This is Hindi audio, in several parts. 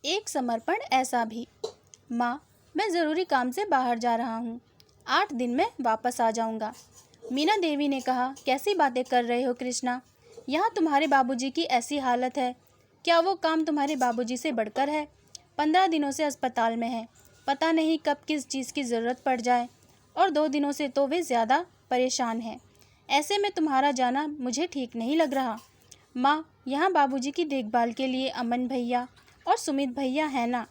एक समर्पण ऐसा भी। माँ, मैं ज़रूरी काम से बाहर जा रहा हूँ, 8 दिन में वापस आ जाऊँगा। मीना देवी ने कहा, कैसी बातें कर रहे हो कृष्णा? यहाँ तुम्हारे बाबूजी की ऐसी हालत है, क्या वो काम तुम्हारे बाबूजी से बढ़कर है? 15 दिनों से अस्पताल में है, पता नहीं कब किस चीज़ की ज़रूरत पड़ जाए, और 2 दिनों से तो वे ज़्यादा परेशान हैं। ऐसे में तुम्हारा जाना मुझे ठीक नहीं लग रहा। माँ, यहाँ बाबूजी की देखभाल के लिए अमन भैया और सुमित भैया है ना,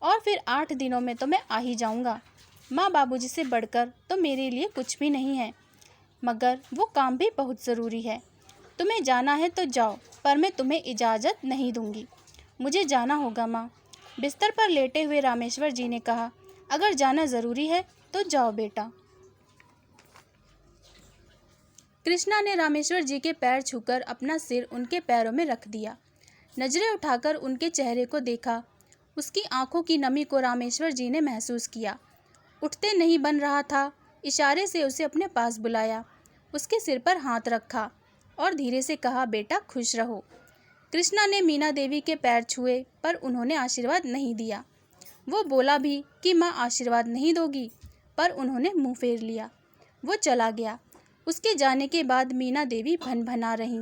और फिर 8 दिनों में तो मैं आ ही जाऊँगा। माँ, बाबूजी से बढ़कर तो मेरे लिए कुछ भी नहीं है, मगर वो काम भी बहुत ज़रूरी है। तुम्हें जाना है तो जाओ, पर मैं तुम्हें इजाज़त नहीं दूँगी। मुझे जाना होगा माँ। बिस्तर पर लेटे हुए रामेश्वर जी ने कहा, अगर जाना ज़रूरी है तो जाओ बेटा। कृष्णा ने रामेश्वर जी के पैर छूकर अपना सिर उनके पैरों में रख दिया। नजरें उठाकर उनके चेहरे को देखा। उसकी आंखों की नमी को रामेश्वर जी ने महसूस किया। उठते नहीं बन रहा था, इशारे से उसे अपने पास बुलाया, उसके सिर पर हाथ रखा और धीरे से कहा, बेटा खुश रहो। कृष्णा ने मीना देवी के पैर छुए, पर उन्होंने आशीर्वाद नहीं दिया। वो बोला भी कि माँ आशीर्वाद नहीं दोगी, पर उन्होंने मुंह फेर लिया। वो चला गया। उसके जाने के बाद मीना देवी भन-भना रहीं।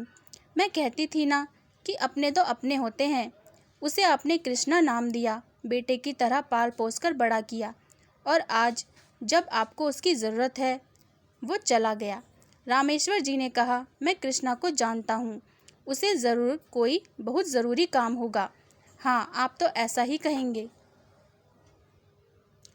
मैं कहती थी ना कि अपने तो अपने होते हैं। उसे आपने कृष्णा नाम दिया, बेटे की तरह पाल पोस कर बड़ा किया, और आज जब आपको उसकी ज़रूरत है, वो चला गया। रामेश्वर जी ने कहा, मैं कृष्णा को जानता हूँ, उसे ज़रूर कोई बहुत ज़रूरी काम होगा। हाँ, आप तो ऐसा ही कहेंगे।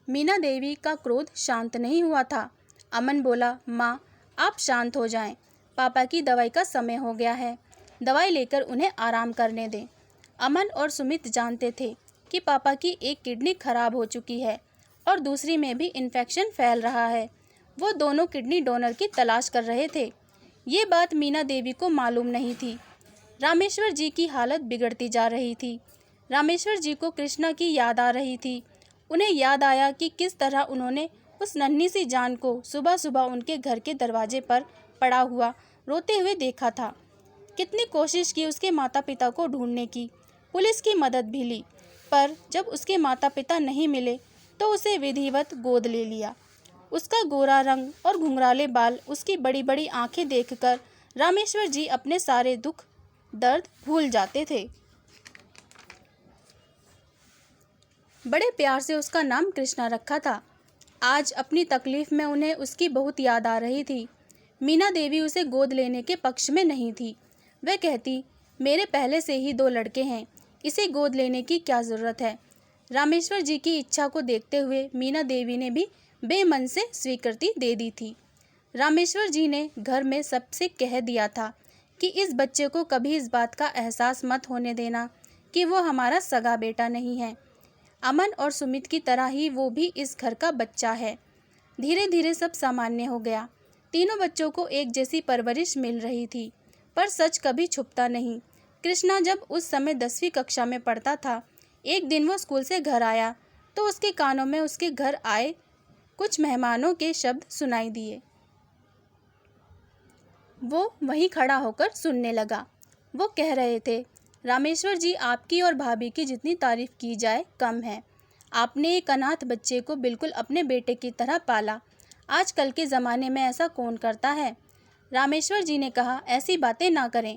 मीना देवी का क्रोध शांत नहीं हुआ था। अमन बोला, माँ, आप शांत हो जाएं। पापा की दवाई का समय हो गया है, दवाई लेकर उन्हें आराम करने दें। अमन और सुमित जानते थे कि पापा की एक किडनी खराब हो चुकी है और दूसरी में भी इन्फेक्शन फैल रहा है। वो दोनों किडनी डोनर की तलाश कर रहे थे। ये बात मीना देवी को मालूम नहीं थी। रामेश्वर जी की हालत बिगड़ती जा रही थी। रामेश्वर जी को कृष्णा की याद आ रही थी। उन्हें याद आया कि किस तरह उन्होंने उस नन्ही सी जान को सुबह सुबह उनके घर के दरवाजे पर पड़ा हुआ रोते हुए देखा था। कितनी कोशिश की उसके माता पिता को ढूंढने की, पुलिस की मदद भी ली, पर जब उसके माता पिता नहीं मिले तो उसे विधिवत गोद ले लिया। उसका गोरा रंग और घुंघराले बाल, उसकी बड़ी बड़ी आंखें देखकर रामेश्वर जी अपने सारे दुख दर्द भूल जाते थे। बड़े प्यार से उसका नाम कृष्णा रखा था। आज अपनी तकलीफ में उन्हें उसकी बहुत याद आ रही थी। मीना देवी उसे गोद लेने के पक्ष में नहीं थी। वह कहती, मेरे पहले से ही 2 लड़के हैं, इसे गोद लेने की क्या ज़रूरत है। रामेश्वर जी की इच्छा को देखते हुए मीना देवी ने भी बेमन से स्वीकृति दे दी थी। रामेश्वर जी ने घर में सबसे कह दिया था कि इस बच्चे को कभी इस बात का एहसास मत होने देना कि वो हमारा सगा बेटा नहीं है। अमन और सुमित की तरह ही वो भी इस घर का बच्चा है। धीरे धीरे सब सामान्य हो गया। तीनों बच्चों को एक जैसी परवरिश मिल रही थी, पर सच कभी छुपता नहीं। कृष्णा जब उस समय 10वीं कक्षा में पढ़ता था, एक दिन वो स्कूल से घर आया तो उसके कानों में उसके घर आए कुछ मेहमानों के शब्द सुनाई दिए। वो वहीं खड़ा होकर सुनने लगा। वो कह रहे थे, रामेश्वर जी, आपकी और भाभी की जितनी तारीफ की जाए कम है। आपने एक अनाथ बच्चे को बिल्कुल अपने बेटे की तरह पाला। आजकल के ज़माने में ऐसा कौन करता है। रामेश्वर जी ने कहा, ऐसी बातें ना करें।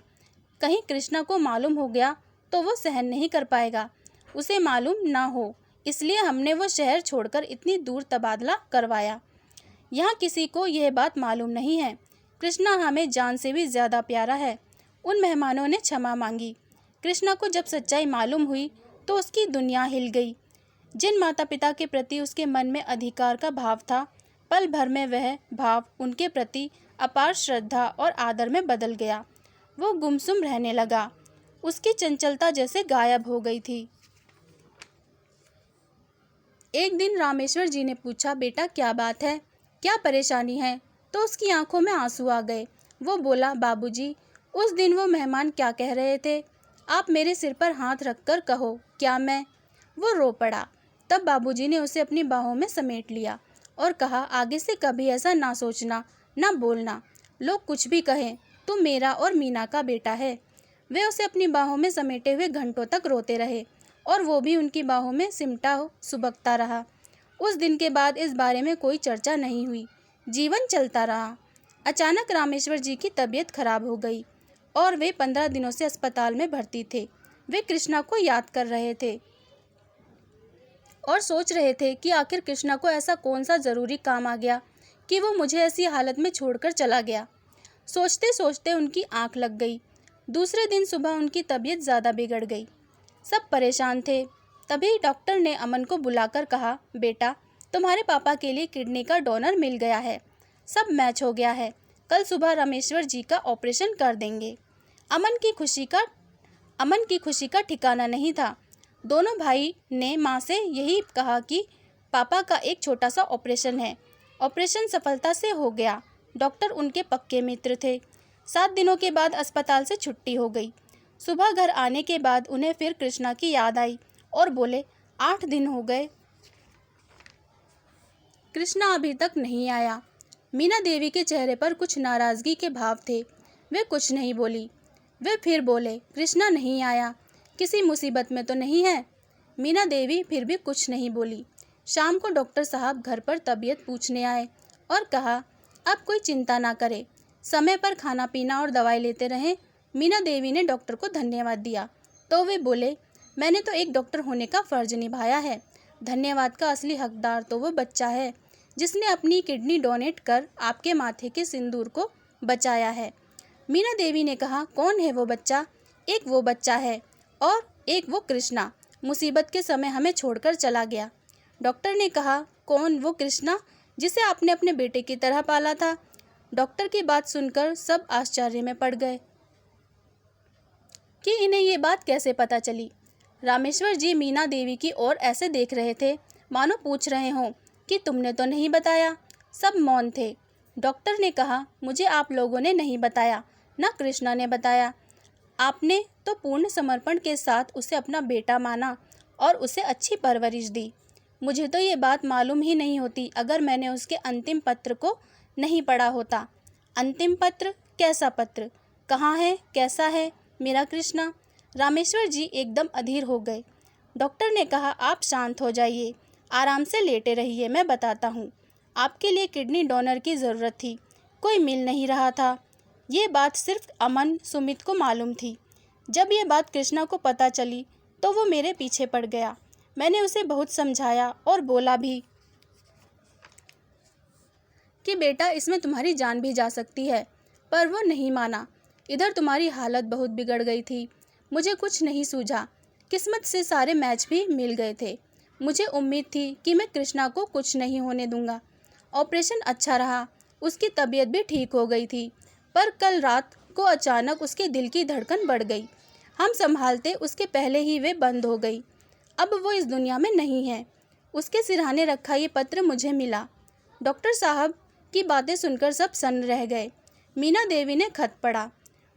कहीं कृष्णा को मालूम हो गया तो वो सहन नहीं कर पाएगा। उसे मालूम ना हो, इसलिए हमने वो शहर छोड़कर इतनी दूर तबादला करवाया। यहाँ किसी को यह बात मालूम नहीं है। कृष्णा हमें जान से भी ज़्यादा प्यारा है। उन मेहमानों ने क्षमा मांगी। कृष्णा को जब सच्चाई मालूम हुई तो उसकी दुनिया हिल गई। जिन माता पिता के प्रति उसके मन में अधिकार का भाव था, पल भर में वह भाव उनके प्रति अपार श्रद्धा और आदर में बदल गया। वो गुमसुम रहने लगा। उसकी चंचलता जैसे गायब हो गई थी। एक दिन रामेश्वर जी ने पूछा, बेटा क्या बात है, क्या परेशानी है? तो उसकी आंखों में आंसू आ गए। वो बोला, बाबूजी, उस दिन वो मेहमान क्या कह रहे थे? आप मेरे सिर पर हाथ रखकर कहो, क्या मैं? वो रो पड़ा। तब बाबूजी ने उसे अपनी बाहों में समेट लिया और कहा, आगे से कभी ऐसा ना सोचना, ना बोलना। लोग कुछ भी कहें, तू मेरा और मीना का बेटा है। वे उसे अपनी बाहों में समेटे हुए घंटों तक रोते रहे। और वो भी उनकी बाहों में सिमटा सुबकता रहा। उस दिन के बाद इस बारे में कोई चर्चा नहीं हुई। जीवन चलता रहा। अचानक रामेश्वर जी की तबीयत खराब हो गई और वे 15 दिनों से अस्पताल में भर्ती थे। वे कृष्णा को याद कर रहे थे और सोच रहे थे कि आखिर कृष्णा को ऐसा कौन सा ज़रूरी काम आ गया कि वो मुझे ऐसी हालत में छोड़कर चला गया। सोचते सोचते उनकी आंख लग गई। दूसरे दिन सुबह उनकी तबीयत ज़्यादा बिगड़ गई। सब परेशान थे। तभी डॉक्टर ने अमन को बुलाकर कहा, बेटा, तुम्हारे पापा के लिए किडनी का डोनर मिल गया है। सब मैच हो गया है। कल सुबह रामेश्वर जी का ऑपरेशन कर देंगे। अमन की खुशी का ठिकाना नहीं था। दोनों भाई ने माँ से यही कहा कि पापा का एक छोटा सा ऑपरेशन है। ऑपरेशन सफलता से हो गया। डॉक्टर उनके पक्के मित्र थे। 7 दिनों के बाद अस्पताल से छुट्टी हो गई। सुबह घर आने के बाद उन्हें फिर कृष्णा की याद आई और बोले, 8 दिन हो गए, कृष्णा अभी तक नहीं आया। मीना देवी के चेहरे पर कुछ नाराज़गी के भाव थे। वे कुछ नहीं बोली। वे फिर बोले, कृष्णा नहीं आया, किसी मुसीबत में तो नहीं है? मीना देवी फिर भी कुछ नहीं बोली। शाम को डॉक्टर साहब घर पर तबीयत पूछने आए और कहा, अब कोई चिंता ना करे, समय पर खाना पीना और दवाई लेते रहें। मीना देवी ने डॉक्टर को धन्यवाद दिया तो वे बोले, मैंने तो एक डॉक्टर होने का फ़र्ज निभाया है। धन्यवाद का असली हकदार तो वो बच्चा है जिसने अपनी किडनी डोनेट कर आपके माथे के सिंदूर को बचाया है। मीना देवी ने कहा, कौन है वो बच्चा? एक वो बच्चा है और एक वो कृष्णा, मुसीबत के समय हमें छोड़कर चला गया। डॉक्टर ने कहा, कौन वो कृष्णा जिसे आपने अपने बेटे की तरह पाला था? डॉक्टर की बात सुनकर सब आश्चर्य में पड़ गए कि इन्हें ये बात कैसे पता चली। रामेश्वर जी मीना देवी की ओर ऐसे देख रहे थे मानो पूछ रहे हों कि तुमने तो नहीं बताया। सब मौन थे। डॉक्टर ने कहा, मुझे आप लोगों ने नहीं बताया, ना कृष्णा ने बताया। आपने तो पूर्ण समर्पण के साथ उसे अपना बेटा माना और उसे अच्छी परवरिश दी। मुझे तो ये बात मालूम ही नहीं होती अगर मैंने उसके अंतिम पत्र को नहीं पढ़ा होता। अंतिम पत्र? कैसा पत्र? कहाँ है? कैसा है मेरा कृष्णा? रामेश्वर जी एकदम अधीर हो गए। डॉक्टर ने कहा, आप शांत हो जाइए, आराम से लेटे रहिए, मैं बताता हूँ। आपके लिए किडनी डोनर की ज़रूरत थी, कोई मिल नहीं रहा था। ये बात सिर्फ अमन सुमित को मालूम थी। जब ये बात कृष्णा को पता चली तो वो मेरे पीछे पड़ गया। मैंने उसे बहुत समझाया और बोला भी कि बेटा, इसमें तुम्हारी जान भी जा सकती है, पर वो नहीं माना। इधर तुम्हारी हालत बहुत बिगड़ गई थी। मुझे कुछ नहीं सूझा। किस्मत से सारे मैच भी मिल गए थे। मुझे उम्मीद थी कि मैं कृष्णा को कुछ नहीं होने दूंगा। ऑपरेशन अच्छा रहा, उसकी तबीयत भी ठीक हो गई थी, पर कल रात को अचानक उसके दिल की धड़कन बढ़ गई। हम संभालते उसके पहले ही वे बंद हो गई। अब वो इस दुनिया में नहीं है। उसके सिरहाने रखा ये पत्र मुझे मिला। डॉक्टर साहब की बातें सुनकर सब सन्न रह गए। मीना देवी ने खत पढ़ा,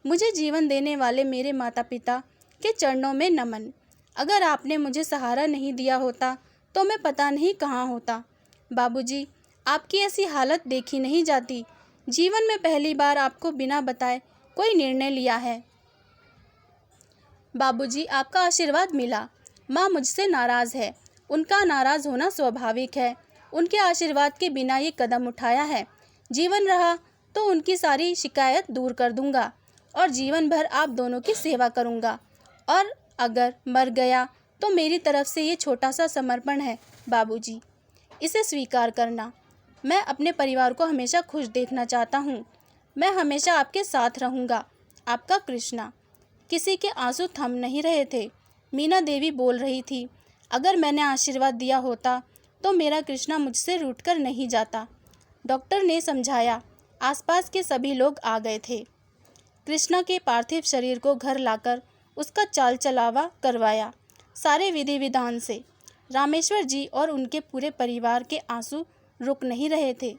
मुझे जीवन देने वाले मेरे माता पिता के चरणों में नमन। अगर आपने मुझे सहारा नहीं दिया होता तो मैं पता नहीं कहाँ होता। बाबूजी, आपकी ऐसी हालत देखी नहीं जाती। जीवन में पहली बार आपको बिना बताए कोई निर्णय लिया है। बाबूजी, आपका आशीर्वाद मिला। माँ मुझसे नाराज़ है। उनका नाराज़ होना स्वाभाविक है। उनके आशीर्वाद के बिना ये कदम उठाया है। जीवन रहा तो उनकी सारी शिकायत दूर कर दूंगा और जीवन भर आप दोनों की सेवा करूंगा। और अगर मर गया तो मेरी तरफ से ये छोटा सा समर्पण है बाबूजी, इसे स्वीकार करना। मैं अपने परिवार को हमेशा खुश देखना चाहता हूँ। मैं हमेशा आपके साथ रहूँगा। आपका कृष्णा। किसी के आंसू थम नहीं रहे थे। मीना देवी बोल रही थी, अगर मैंने आशीर्वाद दिया होता तो मेरा कृष्णा मुझसे रूठकर नहीं जाता। डॉक्टर ने समझाया। आसपास के सभी लोग आ गए थे। कृष्णा के पार्थिव शरीर को घर लाकर उसका चाल चलावा करवाया, सारे विधि विधान से। रामेश्वर जी और उनके पूरे परिवार के आंसू रुक नहीं रहे थे।